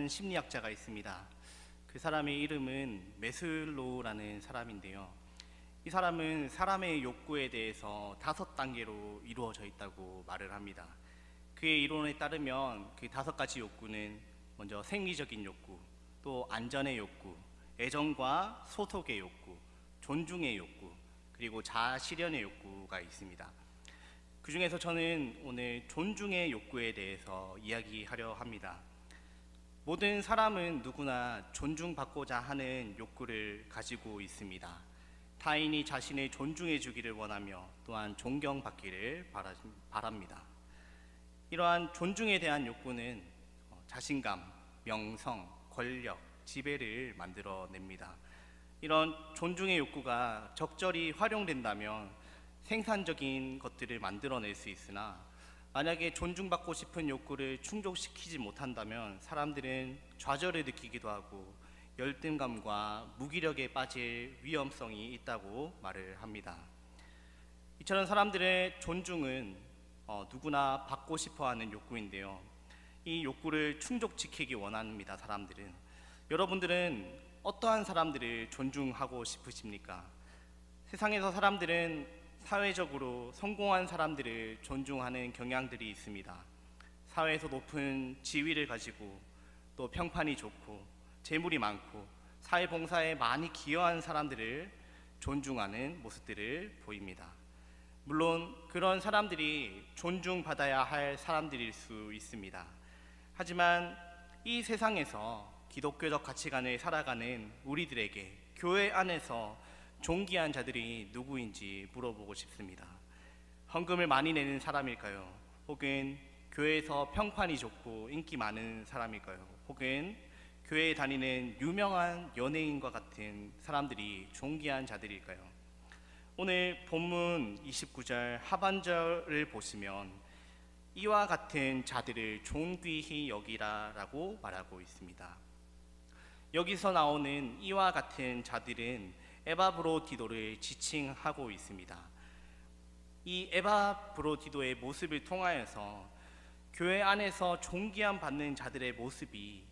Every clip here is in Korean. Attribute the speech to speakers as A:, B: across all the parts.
A: 한 심리학자가 있습니다. 그 사람의 이름은 메슬로우라는 사람인데요. 이 사람은 사람의 욕구에 대해서 5단계로 이루어져 있다고 말을 합니다. 그의 이론에 따르면 그 5가지 욕구는 먼저 생리적인 욕구, 또 안전의 욕구, 애정과 소속의 욕구, 존중의 욕구, 그리고 자아 실현의 욕구가 있습니다. 그 중에서 저는 오늘 존중의 욕구에 대해서 이야기하려 합니다. 모든 사람은 누구나 존중받고자 하는 욕구를 가지고 있습니다. 타인이 자신을 존중해 주기를 원하며 또한 존경받기를 바랍니다. 이러한 존중에 대한 욕구는 자신감, 명성, 권력, 지배를 만들어냅니다. 이런 존중의 욕구가 적절히 활용된다면 생산적인 것들을 만들어낼 수 있으나 만약에 존중받고 싶은 욕구를 충족시키지 못한다면 사람들은 좌절을 느끼기도 하고 열등감과 무기력에 빠질 위험성이 있다고 말을 합니다. 이처럼 사람들의 존중은 누구나 받고 싶어하는 욕구인데요. 이 욕구를 충족시키기 원합니다. 사람들은. 여러분들은 어떠한 사람들을 존중하고 싶으십니까? 세상에서 사람들은 사회적으로 성공한 사람들을 존중하는 경향들이 있습니다. 사회에서 높은 지위를 가지고 또 평판이 좋고 재물이 많고 사회봉사에 많이 기여한 사람들을 존중하는 모습들을 보입니다. 물론 그런 사람들이 존중받아야 할 사람들일 수 있습니다. 하지만 이 세상에서 기독교적 가치관을 살아가는 우리들에게 교회 안에서 존귀한 자들이 누구인지 물어보고 싶습니다. 헌금을 많이 내는 사람일까요? 혹은 교회에서 평판이 좋고 인기 많은 사람일까요? 혹은 교회에 다니는 유명한 연예인과 같은 사람들이 존귀한 자들일까요? 오늘 본문 29절 하반절을 보시면 이와 같은 자들을 존귀히 여기라 라고 말하고 있습니다. 여기서 나오는 이와 같은 자들은 에바브로디도를 지칭하고 있습니다. 이 에바브로디도의 모습을 통하여서 교회 안에서 존귀함 받는 자들의 모습이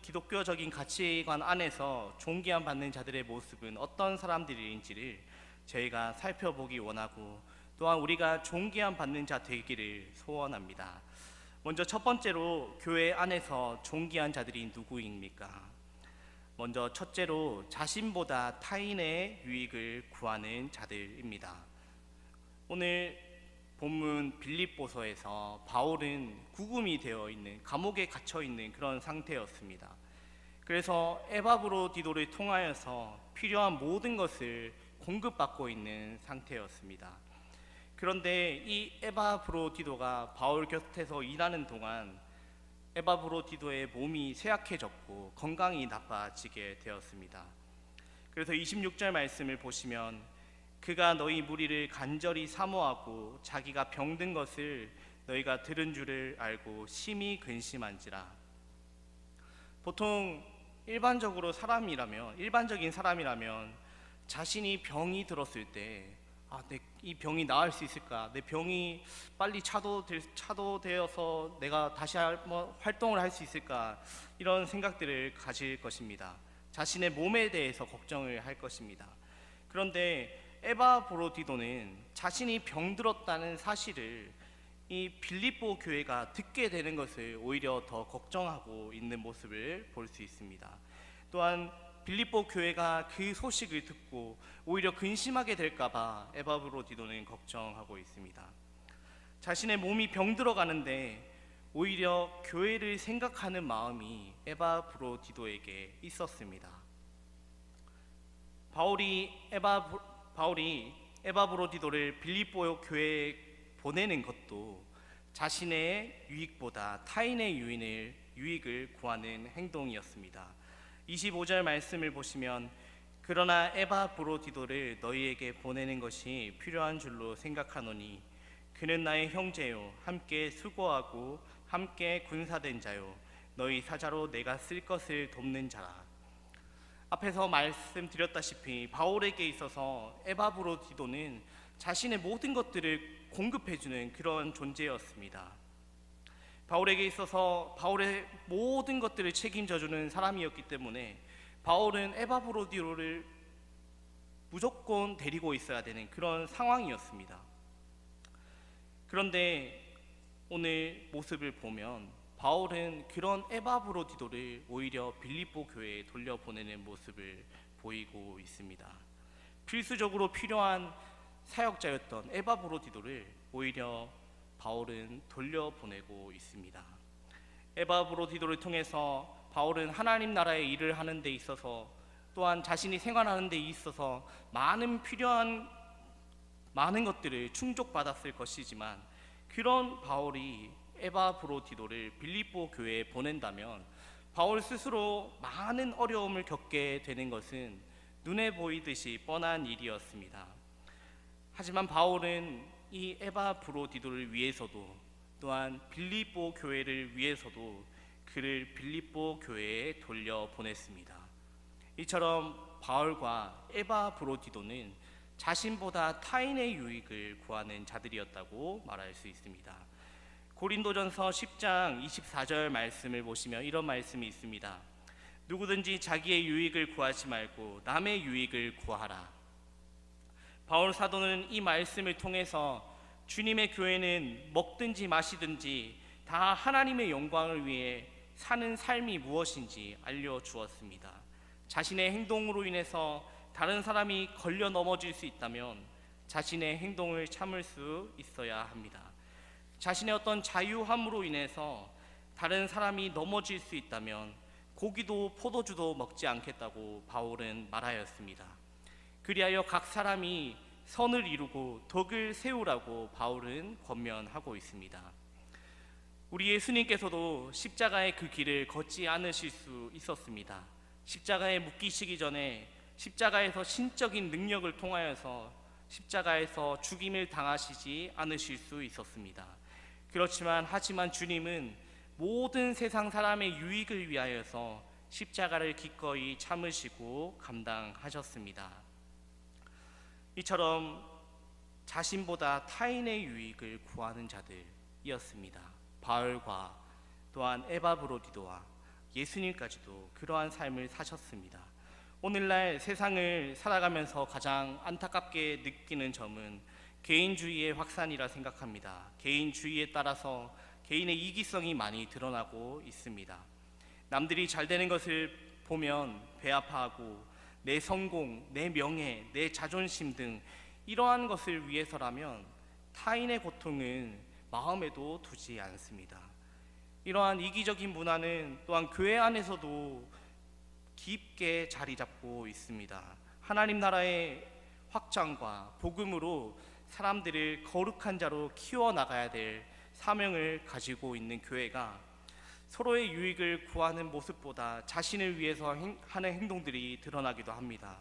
A: 기독교적인 가치관 안에서 존귀함 받는 자들의 모습은 어떤 사람들인지를 저희가 살펴보기 원하고 또한 우리가 존귀함 받는 자 되기를 소원합니다. 먼저 첫 번째로 교회 안에서 존귀한 자들이 누구입니까? 먼저 첫째로 자신보다 타인의 유익을 구하는 자들입니다. 오늘 본문 빌립보서에서 바울은 구금이 되어 있는 감옥에 갇혀 있는 그런 상태였습니다. 그래서 에바브로디도를 통하여서 필요한 모든 것을 공급받고 있는 상태였습니다. 그런데 이 에바브로디도가 바울 곁에서 일하는 동안 에바브로디도의 몸이 쇠약해졌고 건강이 나빠지게 되었습니다. 그래서 26절 말씀을 보시면 그가 너희 무리를 간절히 사모하고 자기가 병든 것을 너희가 들은 줄을 알고 심히 근심한지라. 보통 일반적인 사람이라면 자신이 병이 들었을 때 이 병이 나을 수 있을까? 내 병이 빨리 차도되어서 내가 다시 활동을 할 수 있을까? 이런 생각들을 가질 것입니다. 자신의 몸에 대해서 걱정을 할 것입니다. 그런데 에바브로디도는 자신이 병들었다는 사실을 이 빌립보 교회가 듣게 되는 것을 오히려 더 걱정하고 있는 모습을 볼 수 있습니다. 또한 빌립보 교회가 그 소식을 듣고 오히려 근심하게 될까봐 에바브로디도는 걱정하고 있습니다. 자신의 몸이 병들어가는데 오히려 교회를 생각하는 마음이 에바브로디도에게 있었습니다. 바울이 에바브로디도를 빌립보 교회에 보내는 것도 자신의 유익보다 타인의 유익을 구하는 행동이었습니다. 25절 말씀을 보시면 그러나 에바브로디도를 너희에게 보내는 것이 필요한 줄로 생각하노니 그는 나의 형제요 함께 수고하고 함께 군사된 자요 너희 사자로 내가 쓸 것을 돕는 자라. 앞에서 말씀드렸다시피 바울에게 있어서 에바브로디도는 자신의 모든 것들을 공급해주는 그런 존재였습니다. 바울에게 있어서 바울의 모든 것들을 책임져주는 사람이었기 때문에 바울은 에바브로디오를 무조건 데리고 있어야 되는 그런 상황이었습니다. 그런데 오늘 모습을 보면 바울은 그런 에바브로디도를 오히려 빌립보 교회에 돌려보내는 모습을 보이고 있습니다. 필수적으로 필요한 사역자였던 에바브로디도를 오히려 바울은 돌려보내고 있습니다. 에바브로디도를 통해서 바울은 하나님 나라의 일을 하는 데 있어서 또한 자신이 생활하는 데 있어서 필요한 많은 것들을 충족받았을 것이지만, 그런 바울이 에바브로디도를 빌립보 교회에 보낸다면 바울 스스로 많은 어려움을 겪게 되는 것은 눈에 보이듯이 뻔한 일이었습니다. 하지만 바울은 이 에바브로디도를 위해서도 또한 빌립보 교회를 위해서도 그를 빌립보 교회에 돌려보냈습니다. 이처럼 바울과 에바브로디도는 자신보다 타인의 유익을 구하는 자들이었다고 말할 수 있습니다. 고린도전서 10장 24절 말씀을 보시면 이런 말씀이 있습니다. 누구든지 자기의 유익을 구하지 말고 남의 유익을 구하라. 바울 사도는 이 말씀을 통해서 주님의 교회는 먹든지 마시든지 다 하나님의 영광을 위해 사는 삶이 무엇인지 알려주었습니다. 자신의 행동으로 인해서 다른 사람이 걸려 넘어질 수 있다면 자신의 행동을 참을 수 있어야 합니다. 자신의 어떤 자유함으로 인해서 다른 사람이 넘어질 수 있다면 고기도 포도주도 먹지 않겠다고 바울은 말하였습니다. 그리하여 각 사람이 선을 이루고 덕을 세우라고 바울은 권면하고 있습니다. 우리 예수님께서도 십자가의 그 길을 걷지 않으실 수 있었습니다. 십자가에 묶이시기 전에 십자가에서 신적인 능력을 통하여서 십자가에서 죽임을 당하시지 않으실 수 있었습니다. 하지만 주님은 모든 세상 사람의 유익을 위하여서 십자가를 기꺼이 참으시고 감당하셨습니다. 이처럼 자신보다 타인의 유익을 구하는 자들이었습니다. 바울과 또한 에바브로디도와 예수님까지도 그러한 삶을 사셨습니다. 오늘날 세상을 살아가면서 가장 안타깝게 느끼는 점은 개인주의의 확산이라 생각합니다. 개인주의에 따라서 개인의 이기성이 많이 드러나고 있습니다. 남들이 잘 되는 것을 보면 배 아파하고 내 성공, 내 명예, 내 자존심 등 이러한 것을 위해서라면 타인의 고통은 마음에도 두지 않습니다. 이러한 이기적인 문화는 또한 교회 안에서도 깊게 자리 잡고 있습니다. 하나님 나라의 확장과 복음으로 사람들을 거룩한 자로 키워나가야 될 사명을 가지고 있는 교회가 서로의 유익을 구하는 모습보다 자신을 위해서 하는 행동들이 드러나기도 합니다.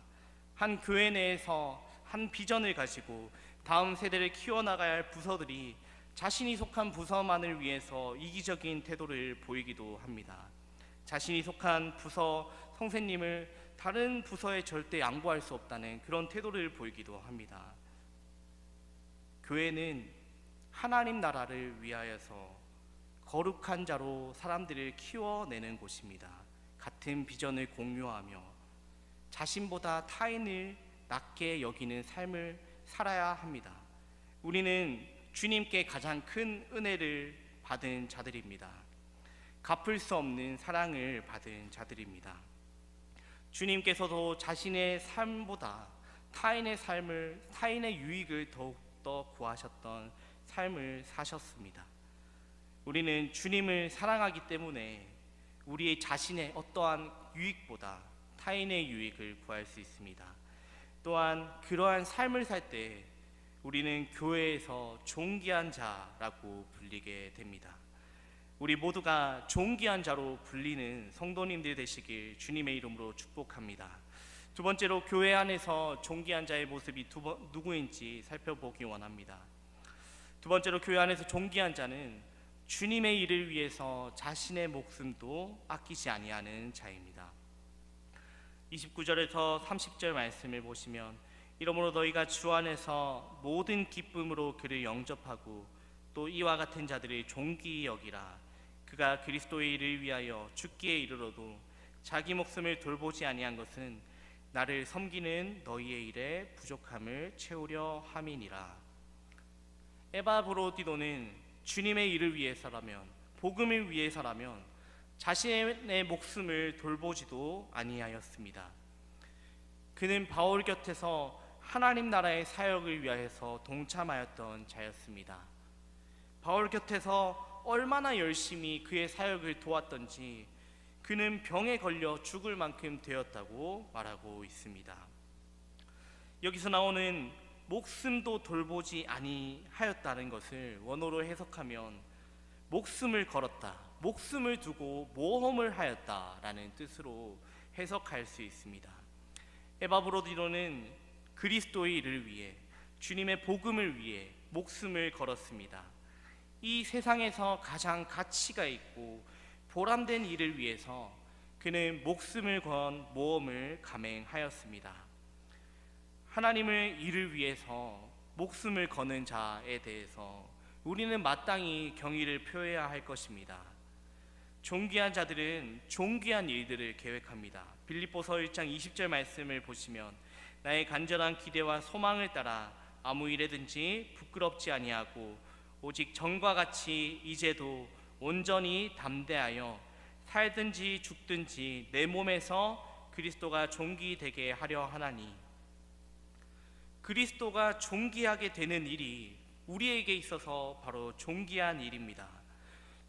A: 한 교회 내에서 한 비전을 가지고 다음 세대를 키워나가야 할 부서들이 자신이 속한 부서만을 위해서 이기적인 태도를 보이기도 합니다. 자신이 속한 부서 선생님을 다른 부서에 절대 양보할 수 없다는 그런 태도를 보이기도 합니다. 교회는 하나님 나라를 위하여서 거룩한 자로 사람들을 키워내는 곳입니다. 같은 비전을 공유하며 자신보다 타인을 낮게 여기는 삶을 살아야 합니다. 우리는 주님께 가장 큰 은혜를 받은 자들입니다. 갚을 수 없는 사랑을 받은 자들입니다. 주님께서도 자신의 삶보다 타인의 유익을 더욱더 구하셨던 삶을 사셨습니다. 우리는 주님을 사랑하기 때문에 우리의 자신의 어떠한 유익보다 타인의 유익을 구할 수 있습니다. 또한 그러한 삶을 살 때 우리는 교회에서 존귀한 자라고 불리게 됩니다. 우리 모두가 존귀한 자로 불리는 성도님들 되시길 주님의 이름으로 축복합니다. 두 번째로 교회 안에서 존귀한 자의 모습이 누구인지 살펴보기 원합니다. 두 번째로 교회 안에서 존귀한 자는 주님의 일을 위해서 자신의 목숨도 아끼지 아니하는 자입니다. 29절에서 30절 말씀을 보시면 이러므로 너희가 주 안에서 모든 기쁨으로 그를 영접하고 또 이와 같은 자들을 존귀히 여기라. 그가 그리스도의 일을 위하여 죽기에 이르러도 자기 목숨을 돌보지 아니한 것은 나를 섬기는 너희의 일에 부족함을 채우려 함이니라. 에바브로디도는 주님의 일을 위해서라면, 복음을 위해서라면 자신의 목숨을 돌보지도 아니하였습니다. 그는 바울 곁에서 하나님 나라의 사역을 위하여서 동참하였던 자였습니다. 바울 곁에서 얼마나 열심히 그의 사역을 도왔던지 그는 병에 걸려 죽을 만큼 되었다고 말하고 있습니다. 여기서 나오는 목숨도 돌보지 아니하였다는 것을 원어로 해석하면 목숨을 걸었다, 목숨을 두고 모험을 하였다라는 뜻으로 해석할 수 있습니다. 에바브로디로는 그리스도의 일을 위해, 주님의 복음을 위해 목숨을 걸었습니다. 이 세상에서 가장 가치가 있고 보람된 일을 위해서 그는 목숨을 건 모험을 감행하였습니다. 하나님의 일을 위해서 목숨을 거는 자에 대해서 우리는 마땅히 경의를 표해야 할 것입니다. 존귀한 자들은 존귀한 일들을 계획합니다. 빌립보서 1장 20절 말씀을 보시면 나의 간절한 기대와 소망을 따라 아무 일에든지 부끄럽지 아니하고 오직 전과 같이 이제도 온전히 담대하여 살든지 죽든지 내 몸에서 그리스도가 존귀되게 하려 하나니. 그리스도가 존귀하게 되는 일이 우리에게 있어서 바로 존귀한 일입니다.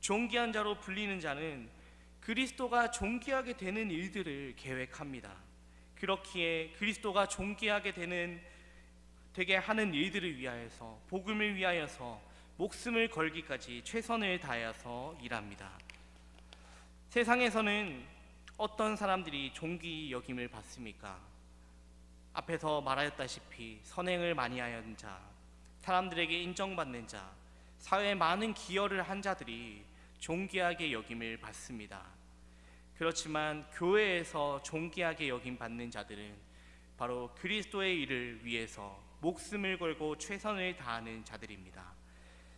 A: 존귀한 자로 불리는 자는 그리스도가 존귀하게 되는 일들을 계획합니다. 그렇기에 그리스도가 존귀하게 되게 하는 일들을 위하여서, 복음을 위하여서 목숨을 걸기까지 최선을 다하여서 일합니다. 세상에서는 어떤 사람들이 존귀 여김을 받습니까? 앞에서 말하였다시피 선행을 많이 하는 자, 사람들에게 인정받는 자, 사회에 많은 기여를 한 자들이 존귀하게 여김을 받습니다. 그렇지만 교회에서 존귀하게 여김 받는 자들은 바로 그리스도의 일을 위해서 목숨을 걸고 최선을 다하는 자들입니다.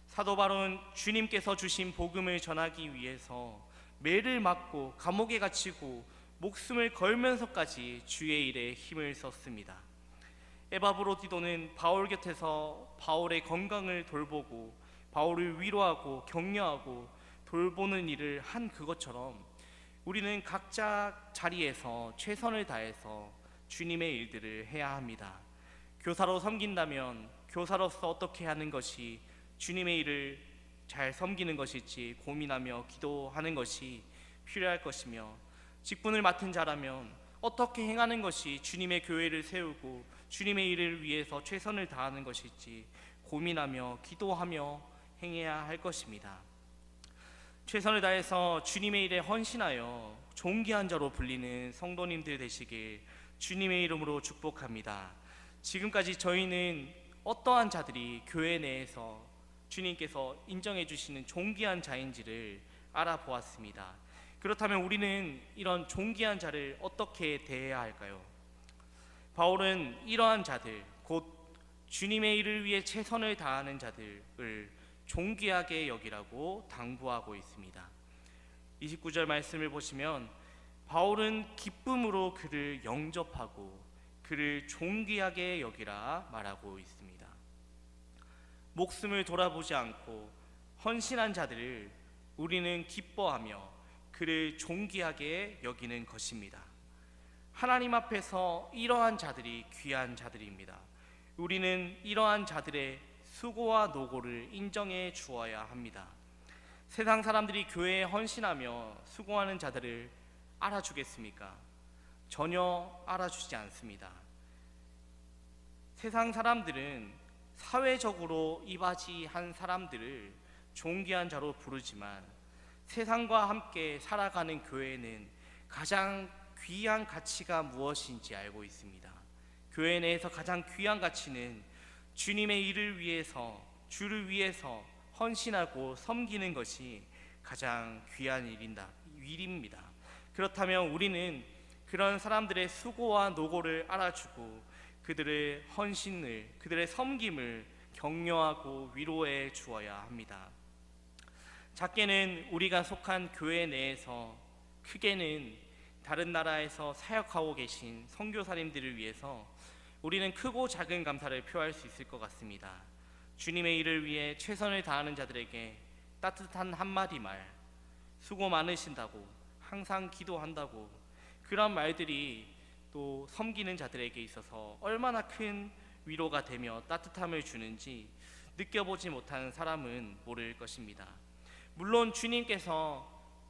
A: 사도 바울은 주님께서 주신 복음을 전하기 위해서 매를 맞고 감옥에 갇히고 목숨을 걸면서까지 주의 일에 힘을 썼습니다. 에바브로디도는 바울 곁에서 바울의 건강을 돌보고 바울을 위로하고 격려하고 돌보는 일을 한 그것처럼 우리는 각자 자리에서 최선을 다해서 주님의 일들을 해야 합니다. 교사로 섬긴다면 교사로서 어떻게 하는 것이 주님의 일을 잘 섬기는 것일지 고민하며 기도하는 것이 필요할 것이며, 직분을 맡은 자라면 어떻게 행하는 것이 주님의 교회를 세우고 주님의 일을 위해서 최선을 다하는 것일지 고민하며 기도하며 행해야 할 것입니다. 최선을 다해서 주님의 일에 헌신하여 존귀한 자로 불리는 성도님들 되시길 주님의 이름으로 축복합니다. 지금까지 저희는 어떠한 자들이 교회 내에서 주님께서 인정해 주시는 존귀한 자인지를 알아보았습니다. 그렇다면 우리는 이런 존귀한 자를 어떻게 대해야 할까요? 바울은 이러한 자들, 곧 주님의 일을 위해 최선을 다하는 자들을 존귀하게 여기라고 당부하고 있습니다. 29절 말씀을 보시면 바울은 기쁨으로 그를 영접하고 그를 존귀하게 여기라 말하고 있습니다. 목숨을 돌아보지 않고 헌신한 자들을 우리는 기뻐하며 그를 존귀하게 여기는 것입니다. 하나님 앞에서 이러한 자들이 귀한 자들입니다. 우리는 이러한 자들의 수고와 노고를 인정해 주어야 합니다. 세상 사람들이 교회에 헌신하며 수고하는 자들을 알아주겠습니까? 전혀 알아주지 않습니다. 세상 사람들은 사회적으로 이바지한 사람들을 존귀한 자로 부르지만 세상과 함께 살아가는 교회는 가장 귀한 가치가 무엇인지 알고 있습니다. 교회 내에서 가장 귀한 가치는 주님의 일을 위해서, 주를 위해서 헌신하고 섬기는 것이 가장 귀한 일입니다. 그렇다면 우리는 그런 사람들의 수고와 노고를 알아주고 그들의 헌신을, 그들의 섬김을 격려하고 위로해 주어야 합니다. 작게는 우리가 속한 교회 내에서, 크게는 다른 나라에서 사역하고 계신 선교사님들을 위해서 우리는 크고 작은 감사를 표할 수 있을 것 같습니다. 주님의 일을 위해 최선을 다하는 자들에게 따뜻한 한마디 말, 수고 많으신다고, 항상 기도한다고, 그런 말들이 또 섬기는 자들에게 있어서 얼마나 큰 위로가 되며 따뜻함을 주는지 느껴보지 못하는 사람은 모를 것입니다. 물론 주님께서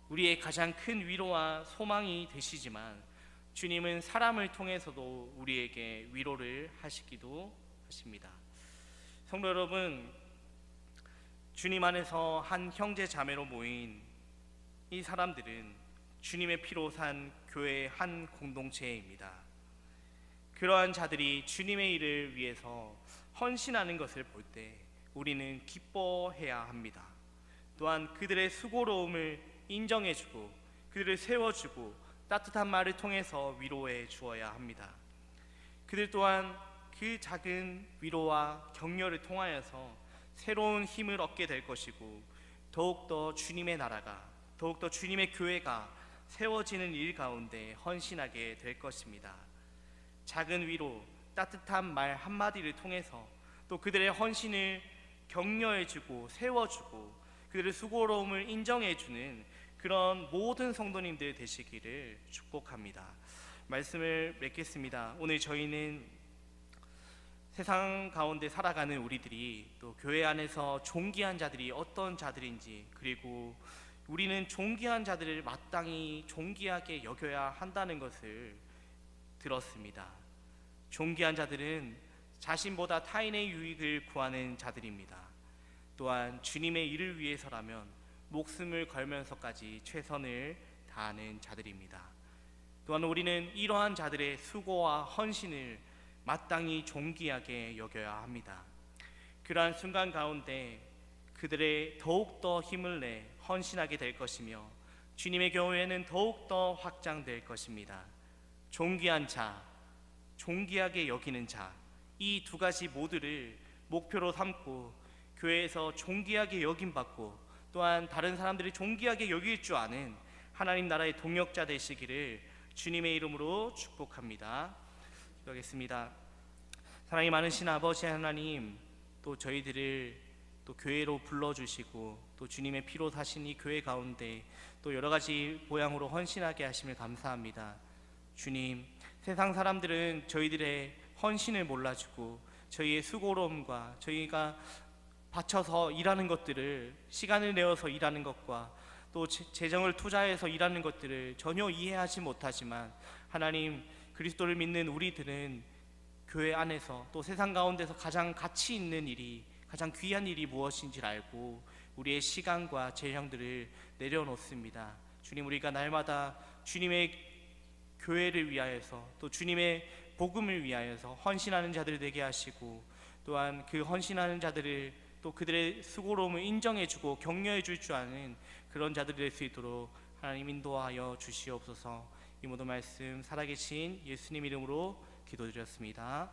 A: 우리의 가장 큰 위로와 소망이 되시지만 주님은 사람을 통해서도 우리에게 위로를 하시기도 하십니다. 성도 여러분, 주님 안에서 한 형제 자매로 모인 이 사람들은 주님의 피로 산 교회의 한 공동체입니다. 그러한 자들이 주님의 일을 위해서 헌신하는 것을 볼 때 우리는 기뻐해야 합니다. 또한 그들의 수고로움을 인정해주고 그들을 세워주고 따뜻한 말을 통해서 위로해 주어야 합니다. 그들 또한 그 작은 위로와 격려를 통하여서 새로운 힘을 얻게 될 것이고 더욱더 주님의 나라가, 더욱더 주님의 교회가 세워지는 일 가운데 헌신하게 될 것입니다. 작은 위로, 따뜻한 말 한마디를 통해서 또 그들의 헌신을 격려해주고 세워주고 그들의 수고로움을 인정해주는 그런 모든 성도님들 되시기를 축복합니다. 말씀을 맺겠습니다. 오늘 저희는 세상 가운데 살아가는 우리들이 또 교회 안에서 존귀한 자들이 어떤 자들인지, 그리고 우리는 존귀한 자들을 마땅히 존귀하게 여겨야 한다는 것을 들었습니다. 존귀한 자들은 자신보다 타인의 유익을 구하는 자들입니다. 또한 주님의 일을 위해서라면 목숨을 걸면서까지 최선을 다하는 자들입니다. 또한 우리는 이러한 자들의 수고와 헌신을 마땅히 존귀하게 여겨야 합니다. 그러한 순간 가운데 그들의 더욱더 힘을 내 헌신하게 될 것이며 주님의 교회는 더욱더 확장될 것입니다. 존귀한 자, 존귀하게 여기는 자, 이 두 가지 모두를 목표로 삼고 교회에서 존귀하게 여김받고 또한 다른 사람들이 존귀하게 여길 줄 아는 하나님 나라의 동역자 되시기를 주님의 이름으로 축복합니다. 기도하겠습니다. 사랑이 많으신 아버지 하나님, 또 저희들을 또 교회로 불러주시고 또 주님의 피로 사신 이 교회 가운데 또 여러 가지 모양으로 헌신하게 하심을 감사합니다. 주님, 세상 사람들은 저희들의 헌신을 몰라주고 저희의 수고로움과 저희가 바쳐서 일하는 것들을, 시간을 내어서 일하는 것과 또 재정을 투자해서 일하는 것들을 전혀 이해하지 못하지만 하나님, 그리스도를 믿는 우리들은 교회 안에서 또 세상 가운데서 가장 가치 있는 일이, 가장 귀한 일이 무엇인지를 알고 우리의 시간과 재정들을 내려놓습니다. 주님, 우리가 날마다 주님의 교회를 위하여서 또 주님의 복음을 위하여서 헌신하는 자들 되게 하시고 또한 그 헌신하는 자들을 또 그들의 수고로움을 인정해주고 격려해줄 줄 아는 그런 자들이 될 수 있도록 하나님 인도하여 주시옵소서. 이 모든 말씀 살아계신 예수님 이름으로 기도드렸습니다.